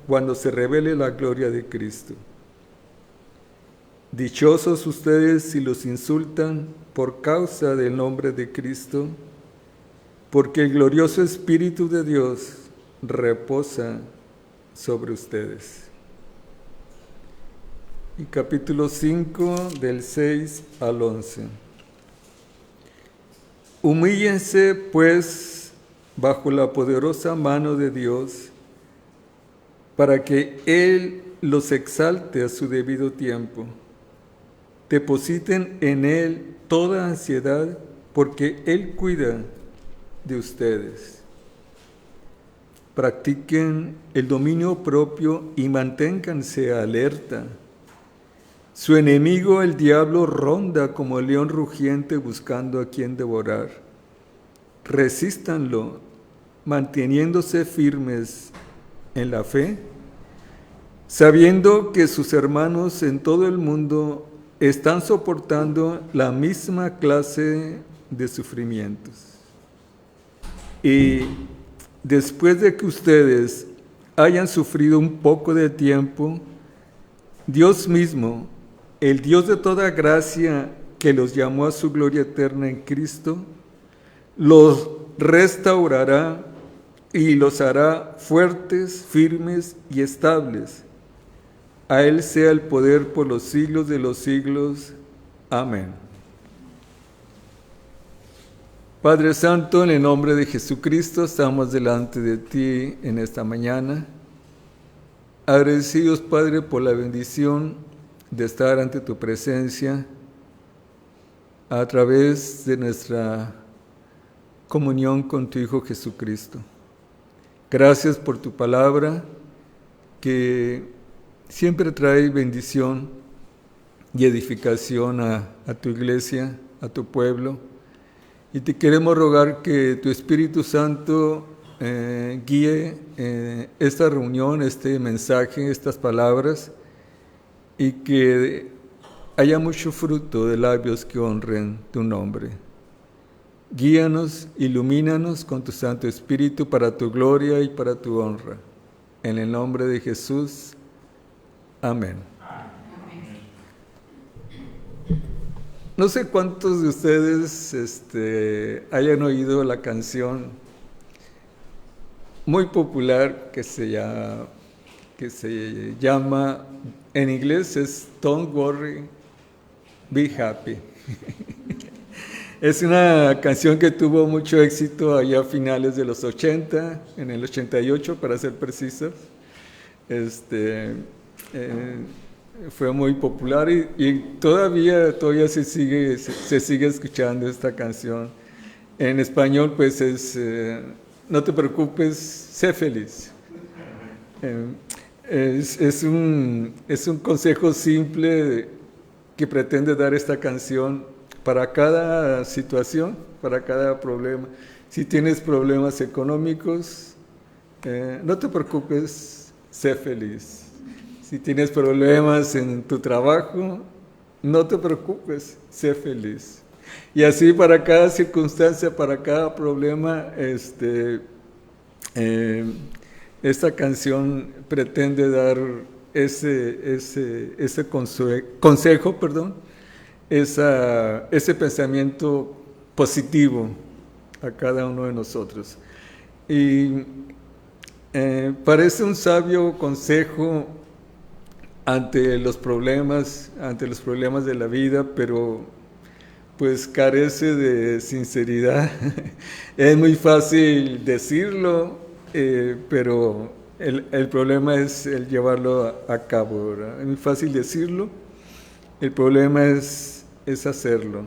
cuando se revele la gloria de Cristo. Dichosos ustedes si los insultan por causa del nombre de Cristo, porque el glorioso Espíritu de Dios reposa sobre ustedes. Y capítulo 5, del 6 al 11. Humíllense, pues, bajo la poderosa mano de Dios, para que Él los exalte a su debido tiempo. Depositen en Él toda ansiedad, porque Él cuida de ustedes. Practiquen el dominio propio y manténganse alerta. Su enemigo, el diablo, ronda como león rugiente buscando a quien devorar. Resístanlo, manteniéndose firmes en la fe, sabiendo que sus hermanos en todo el mundo están soportando la misma clase de sufrimientos. Y después de que ustedes hayan sufrido un poco de tiempo, Dios mismo, el Dios de toda gracia que los llamó a su gloria eterna en Cristo, los restaurará y los hará fuertes, firmes y estables. A Él sea el poder por los siglos de los siglos. Amén. Padre Santo, en el nombre de Jesucristo, estamos delante de ti en esta mañana. Agradecidos, Padre, por la bendición de estar ante tu presencia a través de nuestra comunión con tu Hijo Jesucristo. Gracias por tu palabra que siempre trae bendición y edificación a tu iglesia, a tu pueblo. Y te queremos rogar que tu Espíritu Santo guíe esta reunión, este mensaje, estas palabras, y que haya mucho fruto de labios que honren tu nombre. Guíanos, ilumínanos con tu Santo Espíritu para tu gloria y para tu honra. En el nombre de Jesús. Amén. No sé cuántos de ustedes hayan oído la canción muy popular que se llama, en inglés es Don't Worry, Be Happy. Es una canción que tuvo mucho éxito allá a finales de los 80, en el 88 para ser precisos. Fue muy popular y todavía se sigue escuchando esta canción. En español pues es no te preocupes, sé feliz. Es un consejo simple que pretende dar esta canción para cada situación, para cada problema. Si tienes problemas económicos, no te preocupes, sé feliz. Si tienes problemas en tu trabajo, no te preocupes, sé feliz. Y así para cada circunstancia, para cada problema, esta canción pretende dar ese consejo, ese pensamiento positivo a cada uno de nosotros. Y parece un sabio consejo ante los problemas de la vida, pero pues carece de sinceridad. Es muy fácil decirlo, pero el problema es el llevarlo a cabo, ¿verdad? Es muy fácil decirlo, el problema es hacerlo.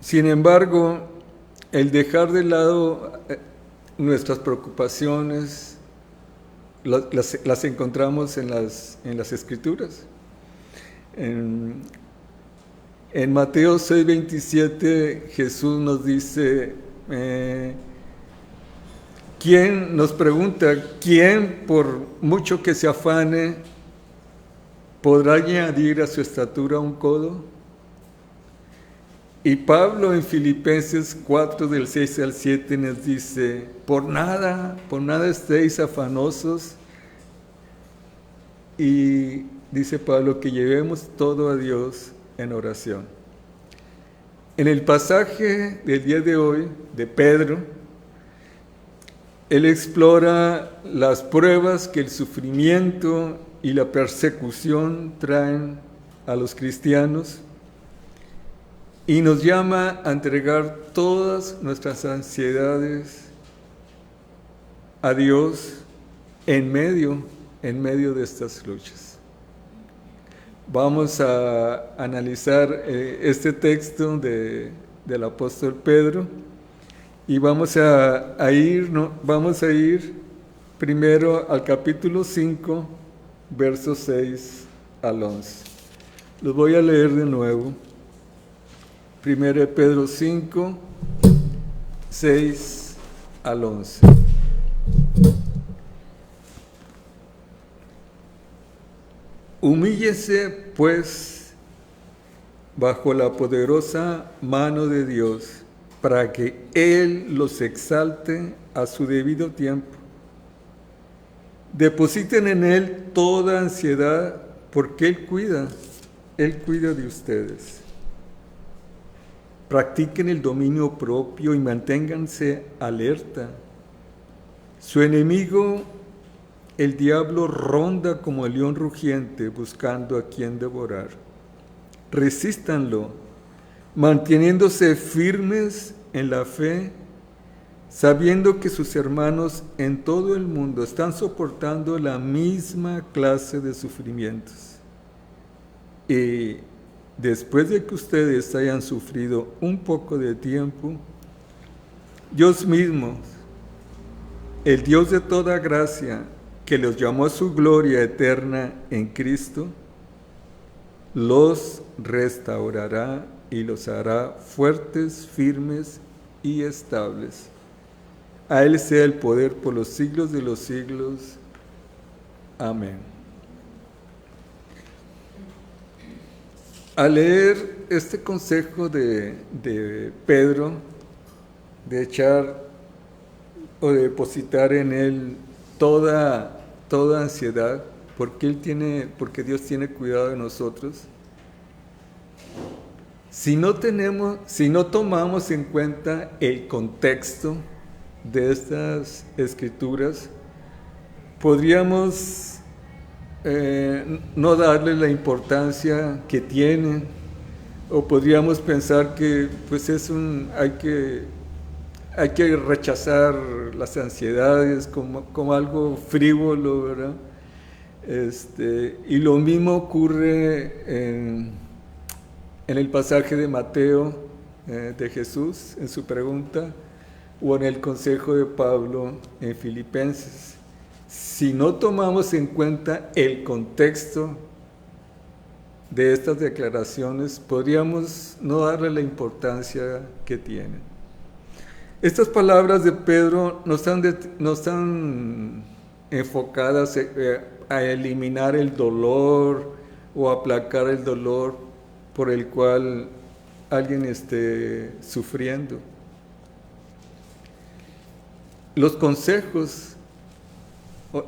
Sin embargo, el dejar de lado nuestras preocupaciones las encontramos en las Escrituras. En Mateo 6:27 Jesús nos dice, ¿quién nos pregunta, quién por mucho que se afane podrá añadir a su estatura un codo? Y Pablo en Filipenses 4, del 6 al 7 nos dice, por nada estéis afanosos. Y dice Pablo que llevemos todo a Dios en oración. En el pasaje del día de hoy, de Pedro, él explora las pruebas que el sufrimiento y la persecución traen a los cristianos y nos llama a entregar todas nuestras ansiedades a Dios en medio de estas luchas. Vamos a analizar este texto del apóstol Pedro y vamos a ir primero al capítulo 5, versos 6 al 11. Los voy a leer de nuevo. 1 Pedro 5, 6 al 11. Humíllese, pues, bajo la poderosa mano de Dios, para que Él los exalte a su debido tiempo. Depositen en Él toda ansiedad, porque Él cuida de ustedes. Practiquen el dominio propio y manténganse alerta. Su enemigo, el diablo, ronda como el león rugiente buscando a quien devorar. Resístanlo, manteniéndose firmes en la fe, sabiendo que sus hermanos en todo el mundo están soportando la misma clase de sufrimientos. Y después de que ustedes hayan sufrido un poco de tiempo, Dios mismo, el Dios de toda gracia, que los llamó a su gloria eterna en Cristo, los restaurará y los hará fuertes, firmes y estables. A Él sea el poder por los siglos de los siglos. Amén. Al leer este consejo de Pedro, de echar o de depositar en Él toda ansiedad, porque Dios tiene cuidado de nosotros. Si no tomamos en cuenta el contexto de estas escrituras, podríamos no darle la importancia que tienen, o podríamos pensar que pues hay que rechazar las ansiedades como algo frívolo, ¿verdad? Y lo mismo ocurre en el pasaje de Mateo de Jesús, en su pregunta, o en el consejo de Pablo en Filipenses. Si no tomamos en cuenta el contexto de estas declaraciones, podríamos no darle la importancia que tienen. Estas palabras de Pedro no están enfocadas a eliminar el dolor o aplacar el dolor por el cual alguien esté sufriendo. Los consejos,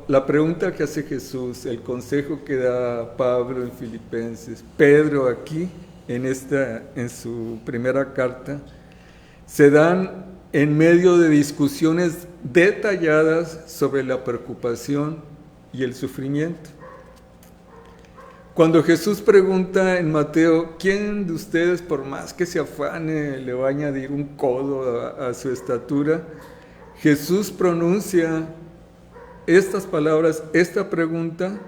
la pregunta que hace Jesús, el consejo que da Pablo en Filipenses, Pedro aquí en su primera carta, se dan en medio de discusiones detalladas sobre la preocupación y el sufrimiento. Cuando Jesús pregunta en Mateo, ¿quién de ustedes, por más que se afane, le va a añadir un codo a su estatura? Jesús pronuncia estas palabras, esta pregunta,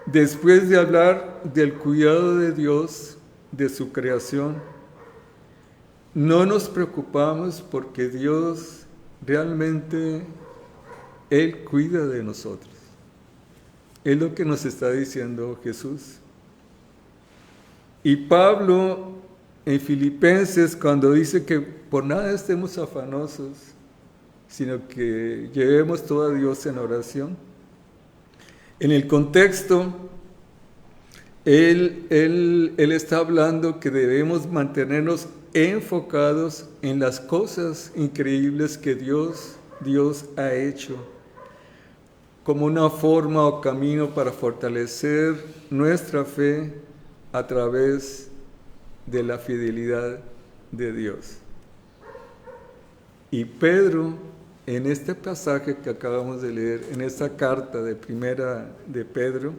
después de hablar del cuidado de Dios, de su creación. No nos preocupamos porque Dios realmente, Él cuida de nosotros. Es lo que nos está diciendo Jesús. Y Pablo en Filipenses, cuando dice que por nada estemos afanosos, sino que llevemos todo a Dios en oración, en el contexto, él está hablando que debemos mantenernos enfocados en las cosas increíbles que Dios ha hecho, como una forma o camino para fortalecer nuestra fe a través de la fidelidad de Dios. Y Pedro, en este pasaje que acabamos de leer, en esta carta de primera de Pedro,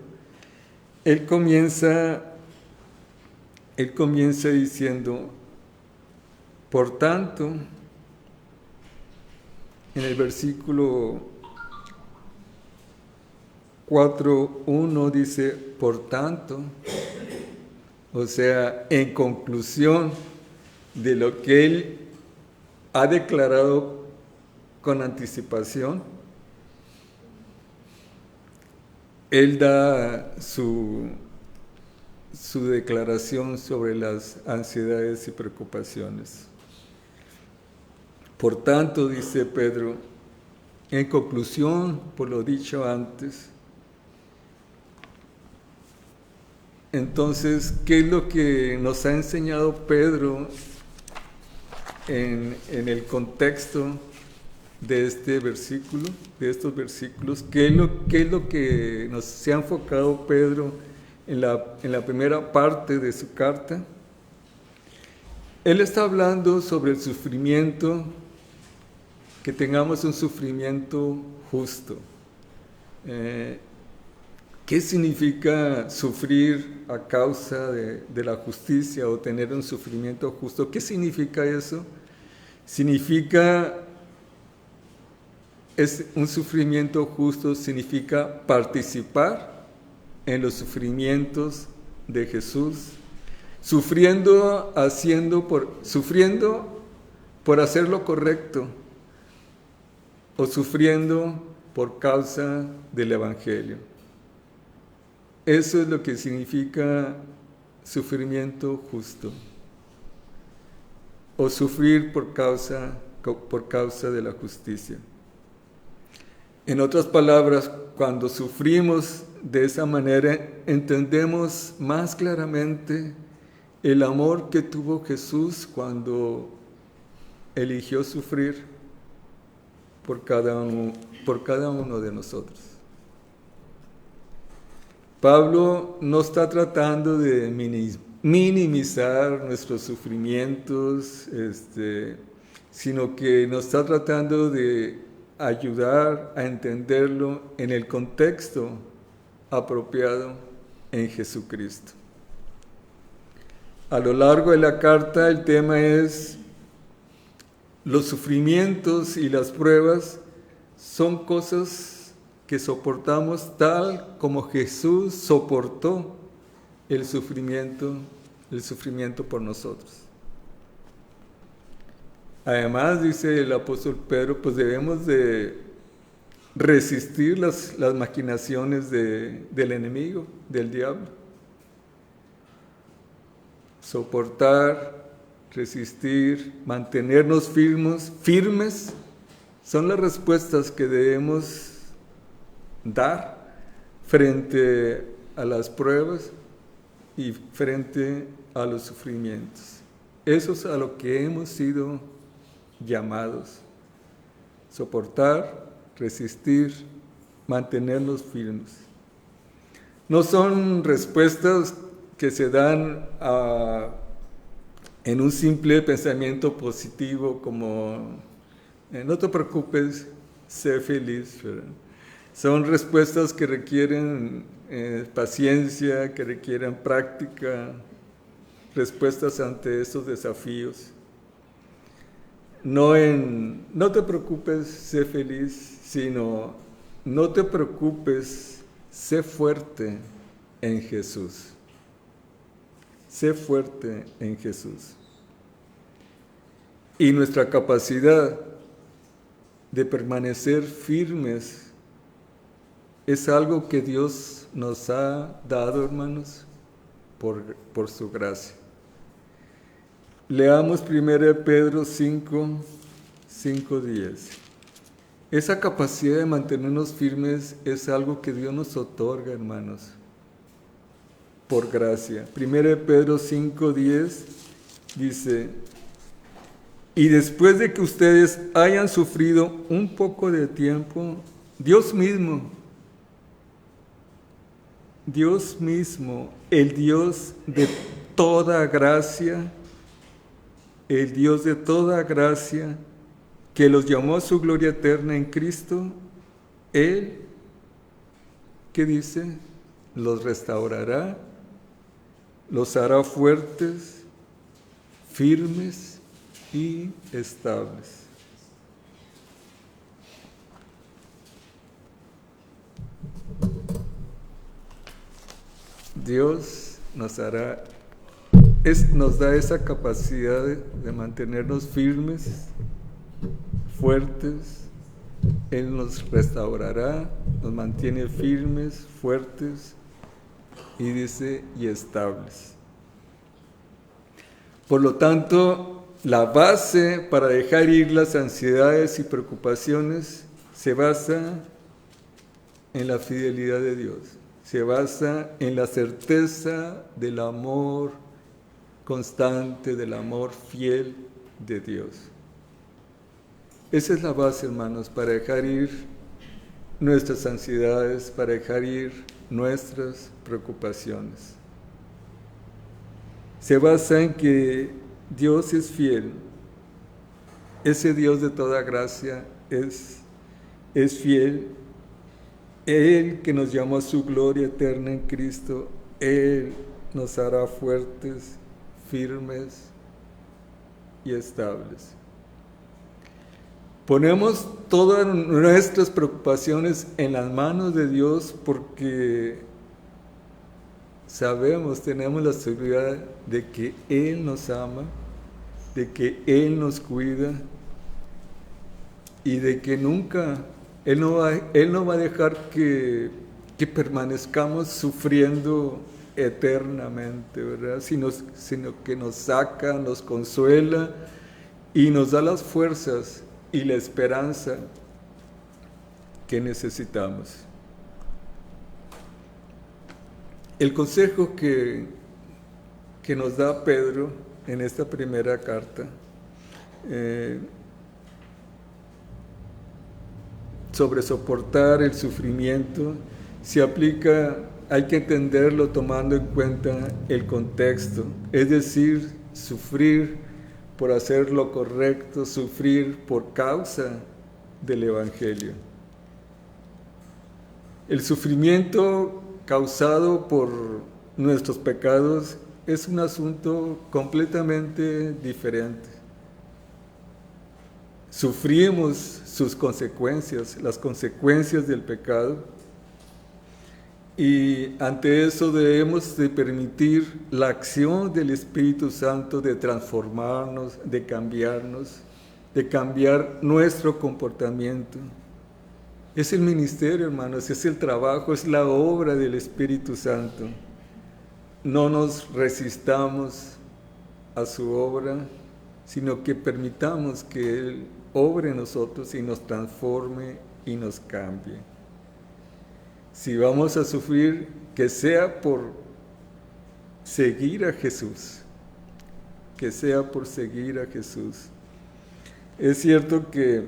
él comienza diciendo, por tanto, en el versículo 4:1 dice, por tanto, o sea, en conclusión de lo que él ha declarado con anticipación, él da su declaración sobre las ansiedades y preocupaciones. Por tanto, dice Pedro, en conclusión, por lo dicho antes, entonces, ¿qué es lo que nos ha enseñado Pedro en el contexto de este versículo, de estos versículos? ¿Qué es lo que se ha enfocado Pedro en la primera parte de su carta? Él está hablando sobre el sufrimiento, que tengamos un sufrimiento justo. ¿Qué significa sufrir a causa de la justicia o tener un sufrimiento justo? ¿Qué significa eso? Un sufrimiento justo significa participar en los sufrimientos de Jesús, sufriendo por hacer lo correcto o sufriendo por causa del Evangelio. Eso es lo que significa sufrimiento justo, o sufrir por causa de la justicia. En otras palabras, cuando sufrimos de esa manera, entendemos más claramente el amor que tuvo Jesús cuando eligió sufrir por cada uno de nosotros. Pablo no está tratando de minimizar nuestros sufrimientos, sino que nos está tratando de ayudar a entenderlo en el contexto apropiado en Jesucristo. A lo largo de la carta el tema es: los sufrimientos y las pruebas son cosas que soportamos tal como Jesús soportó el sufrimiento por nosotros. Además, dice el apóstol Pedro, pues debemos de resistir las maquinaciones del enemigo, del diablo. Soportar, resistir, mantenernos firmes, son las respuestas que debemos dar frente a las pruebas y frente a los sufrimientos. Eso es a lo que hemos sido llamados: soportar, resistir, mantenernos firmes. No son respuestas que se dan en un simple pensamiento positivo como no te preocupes, sé feliz, ¿verdad? Son respuestas que requieren paciencia, que requieren práctica, respuestas ante estos desafíos. No te preocupes, sé feliz, sino no te preocupes, sé fuerte en Jesús. Sé fuerte en Jesús. Y nuestra capacidad de permanecer firmes es algo que Dios nos ha dado, hermanos, por su gracia. Leamos 1 Pedro 5:10. Esa capacidad de mantenernos firmes es algo que Dios nos otorga, hermanos, por gracia. 1 Pedro 5:10 dice: Y después de que ustedes hayan sufrido un poco de tiempo, Dios mismo, el Dios de toda gracia, el Dios de toda gracia, que los llamó a su gloria eterna en Cristo, Él, ¿qué dice? Los restaurará, los hará fuertes, firmes y estables. Dios nos da esa capacidad de mantenernos firmes, fuertes. Él nos restaurará, nos mantiene firmes, fuertes y dice, y estables. Por lo tanto, la base para dejar ir las ansiedades y preocupaciones se basa en la fidelidad de Dios, se basa en la certeza del amor constante, del amor fiel de Dios. Esa es la base, hermanos, para dejar ir nuestras ansiedades, para dejar ir nuestras preocupaciones. Se basa en que Dios es fiel. Ese Dios de toda gracia es fiel. Él que nos llamó a su gloria eterna en Cristo, Él nos hará fuertes, firmes y estables. Ponemos todas nuestras preocupaciones en las manos de Dios porque sabemos, tenemos la seguridad de que Él nos ama, de que Él nos cuida y de que nunca, Él no va a dejar que permanezcamos sufriendo eternamente, ¿verdad? Sino que nos saca, nos consuela y nos da las fuerzas y la esperanza que necesitamos. El consejo que nos da Pedro en esta primera carta sobre soportar el sufrimiento se aplica, hay que entenderlo tomando en cuenta el contexto, es decir, sufrir por hacer lo correcto, sufrir por causa del Evangelio. El sufrimiento causado por nuestros pecados es un asunto completamente diferente. Sufrimos sus consecuencias, las consecuencias del pecado, y ante eso debemos de permitir la acción del Espíritu Santo de transformarnos, de cambiarnos, de cambiar nuestro comportamiento. Es el ministerio, hermanos, es el trabajo, es la obra del Espíritu Santo. No nos resistamos a su obra, sino que permitamos que Él obre en nosotros y nos transforme y nos cambie. Si vamos a sufrir, que sea por seguir a Jesús, que sea por seguir a Jesús. Es cierto que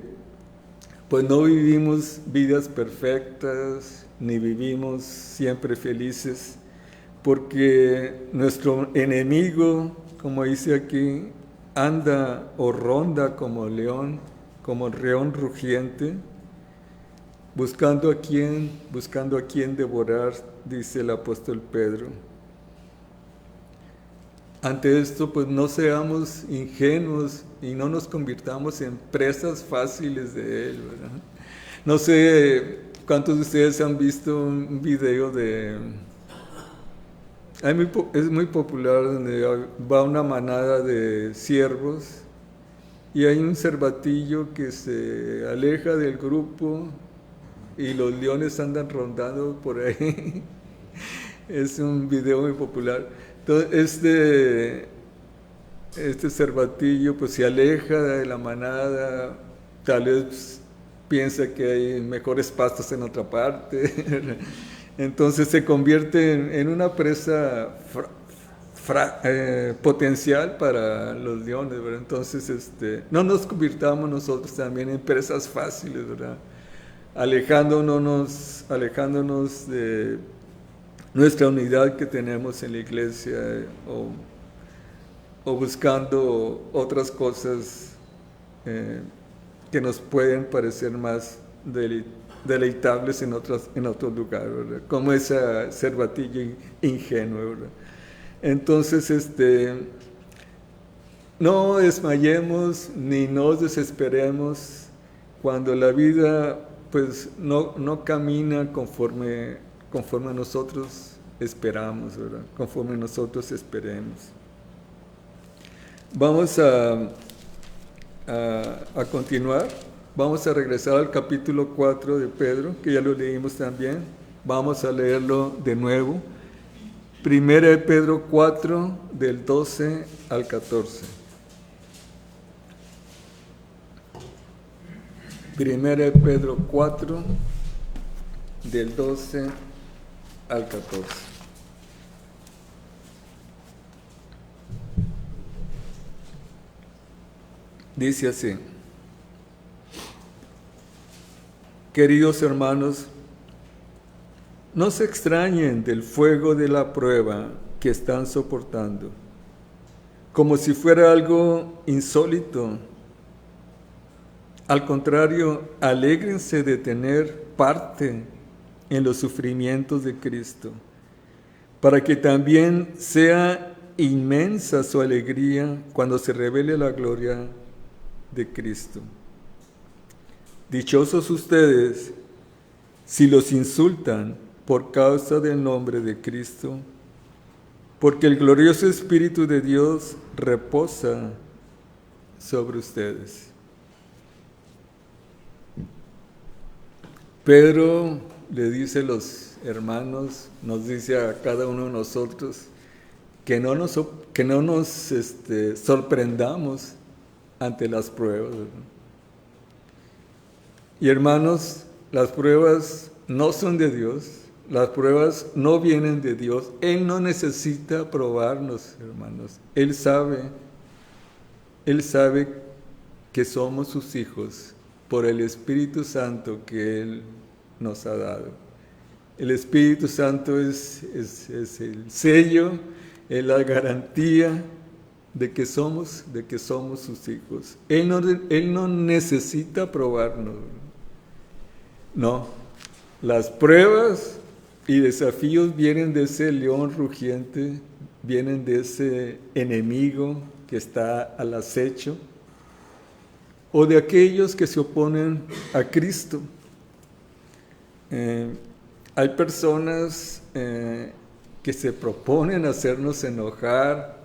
pues no vivimos vidas perfectas, ni vivimos siempre felices, porque nuestro enemigo, como dice aquí, anda o ronda como león rugiente, buscando a quién devorar, dice el apóstol Pedro. Ante esto, pues no seamos ingenuos y no nos convirtamos en presas fáciles de él, ¿verdad? No sé cuántos de ustedes han visto un video es muy popular, donde va una manada de ciervos y hay un cervatillo que se aleja del grupo y los leones andan rondando por ahí. Es un video muy popular. Entonces, este cervatillo pues se aleja de la manada, tal vez piensa que hay mejores pastos en otra parte. Entonces se convierte en una presa potencial para los leones, ¿verdad? Entonces, no nos convirtamos nosotros también en presas fáciles, ¿verdad? Alejándonos de nuestra unidad que tenemos en la iglesia, o buscando otras cosas que nos pueden parecer más deleitables en otros lugares, ¿verdad? Como esa cervatilla ingenua, ¿verdad? Entonces, no desmayemos ni nos desesperemos cuando la vida pues no camina conforme nosotros esperamos, ¿verdad? Conforme nosotros esperemos. Vamos a continuar. Vamos a regresar al capítulo 4 de Pedro, que ya lo leímos también. Vamos a leerlo de nuevo. Primera de Pedro 4, del 12 al 14. Primera de Pedro 4, del 12 al 14. Dice así: Queridos hermanos, no se extrañen del fuego de la prueba que están soportando, como si fuera algo insólito. Al contrario, alégrense de tener parte en los sufrimientos de Cristo, para que también sea inmensa su alegría cuando se revele la gloria de Cristo. Dichosos ustedes si los insultan por causa del nombre de Cristo, porque el glorioso Espíritu de Dios reposa sobre ustedes. Pedro le dice a los hermanos, nos dice a cada uno de nosotros, que no nos sorprendamos ante las pruebas, ¿verdad? Y hermanos, las pruebas no son de Dios, las pruebas no vienen de Dios. Él no necesita probarnos, hermanos. Él sabe que somos sus hijos por el Espíritu Santo que Él nos ha dado. El Espíritu Santo es el sello, es la garantía de que somos sus hijos. Él no necesita probarnos. No, las pruebas y desafíos vienen de ese león rugiente, vienen de ese enemigo que está al acecho, o de aquellos que se oponen a Cristo. Hay personas que se proponen hacernos enojar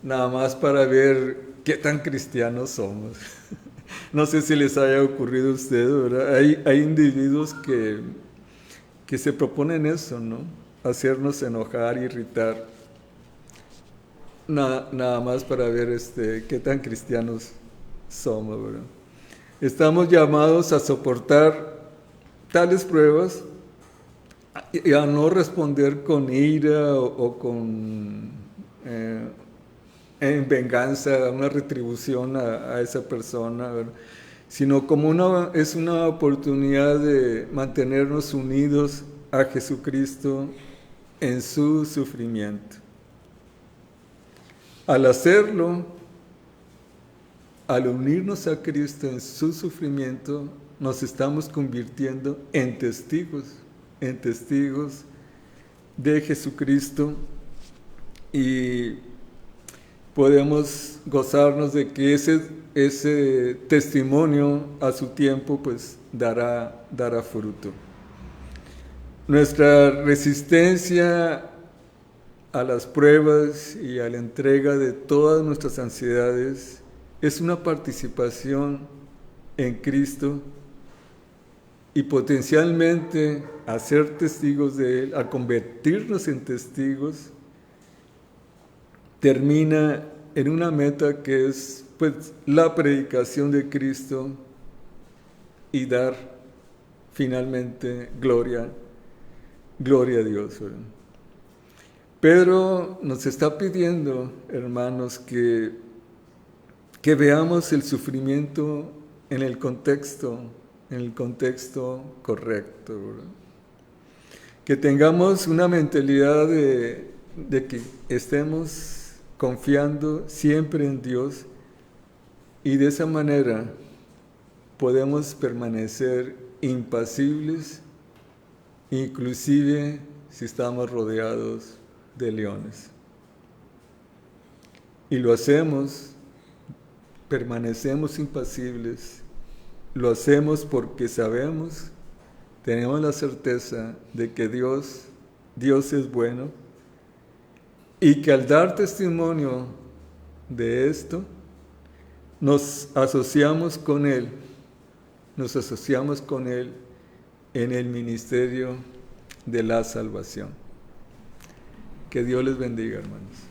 nada más para ver qué tan cristianos somos. No sé si les haya ocurrido a ustedes, ¿verdad? Hay individuos que se proponen eso, ¿no? Hacernos enojar, irritar, nada más para ver qué tan cristianos somos, ¿verdad? Estamos llamados a soportar tales pruebas y a no responder con ira o con en venganza, una retribución a esa persona, ¿verdad? Sino como es una oportunidad de mantenernos unidos a Jesucristo en su sufrimiento. Al hacerlo, al unirnos a Cristo en su sufrimiento, nos estamos convirtiendo en testigos de Jesucristo, y podemos gozarnos de que ese testimonio a su tiempo pues dará fruto. Nuestra resistencia a las pruebas y a la entrega de todas nuestras ansiedades es una participación en Cristo, y potencialmente a ser testigos de Él, a convertirnos en testigos, termina en una meta que es pues la predicación de Cristo y dar finalmente gloria a Dios, ¿verdad? Pedro nos está pidiendo, hermanos, que veamos el sufrimiento en el contexto correcto, ¿verdad? Que tengamos una mentalidad de que estemos confiando siempre en Dios, y de esa manera podemos permanecer impasibles, inclusive si estamos rodeados de leones. Y lo hacemos, permanecemos impasibles, lo hacemos porque sabemos, tenemos la certeza de que Dios es bueno, y que al dar testimonio de esto, nos asociamos con Él en el ministerio de la salvación. Que Dios les bendiga, hermanos.